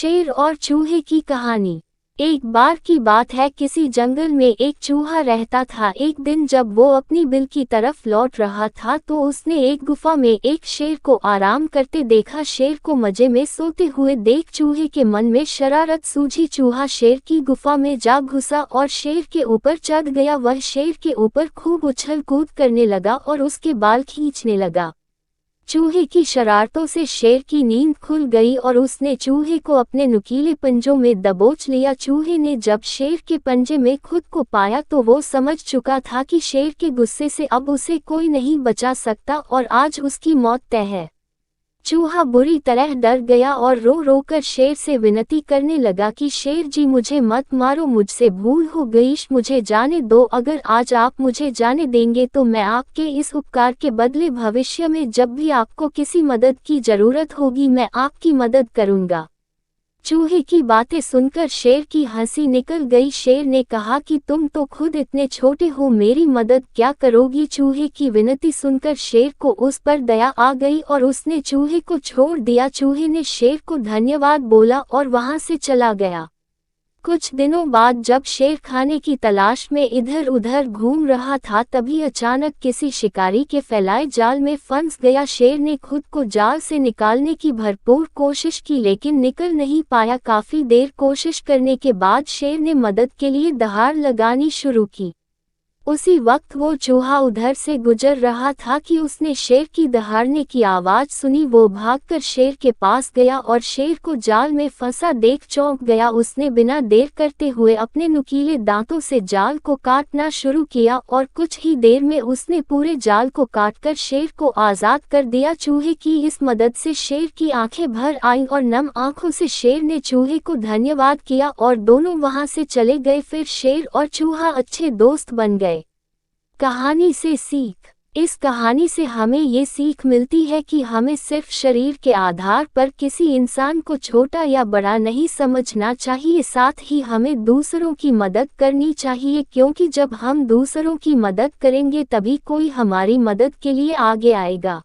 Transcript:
शेर और चूहे की कहानी। एक बार की बात है, किसी जंगल में एक चूहा रहता था। एक दिन जब वो अपनी बिल की तरफ लौट रहा था तो उसने एक गुफा में एक शेर को आराम करते देखा। शेर को मजे में सोते हुए देख चूहे के मन में शरारत सूझी। चूहा शेर की गुफा में जा घुसा और शेर के ऊपर चढ़ गया। वह शेर के ऊपर खूब उछल कूद करने लगा और उसके बाल खींचने लगा। चूहे की शरारतों से शेर की नींद खुल गई और उसने चूहे को अपने नुकीले पंजों में दबोच लिया। चूहे ने जब शेर के पंजे में खुद को पाया तो वो समझ चुका था कि शेर के गुस्से से अब उसे कोई नहीं बचा सकता और आज उसकी मौत तय है। चूहा बुरी तरह डर गया और रो रो कर शेर से विनती करने लगा कि शेर जी, मुझे मत मारो, मुझसे भूल हो गई, मुझे जाने दो। अगर आज आप मुझे जाने देंगे तो मैं आपके इस उपकार के बदले भविष्य में जब भी आपको किसी मदद की जरूरत होगी मैं आपकी मदद करूंगा। चूहे की बातें सुनकर शेर की हंसी निकल गई। शेर ने कहा कि तुम तो खुद इतने छोटे हो, मेरी मदद क्या करोगी। चूहे की विनती सुनकर शेर को उस पर दया आ गई और उसने चूहे को छोड़ दिया। चूहे ने शेर को धन्यवाद बोला और वहां से चला गया। कुछ दिनों बाद जब शेर खाने की तलाश में इधर उधर घूम रहा था तभी अचानक किसी शिकारी के फैलाए जाल में फंस गया। शेर ने खुद को जाल से निकालने की भरपूर कोशिश की लेकिन निकल नहीं पाया। काफी देर कोशिश करने के बाद शेर ने मदद के लिए दहाड़ लगानी शुरू की। उसी वक्त वो चूहा उधर से गुजर रहा था कि उसने शेर की दहाड़ने की आवाज सुनी। वो भागकर शेर के पास गया और शेर को जाल में फंसा देख चौंक गया। उसने बिना देर करते हुए अपने नुकीले दांतों से जाल को काटना शुरू किया और कुछ ही देर में उसने पूरे जाल को काटकर शेर को आजाद कर दिया। चूहे की इस मदद से शेर की आंखें भर आईं और नम आंखों से शेर ने चूहे को धन्यवाद किया और दोनों वहां से चले गए। फिर शेर और चूहा अच्छे दोस्त बन गए। कहानी से सीख। इस कहानी से हमें ये सीख मिलती है कि हमें सिर्फ शरीर के आधार पर किसी इंसान को छोटा या बड़ा नहीं समझना चाहिए, साथ ही हमें दूसरों की मदद करनी चाहिए, क्योंकि जब हम दूसरों की मदद करेंगे तभी कोई हमारी मदद के लिए आगे आएगा।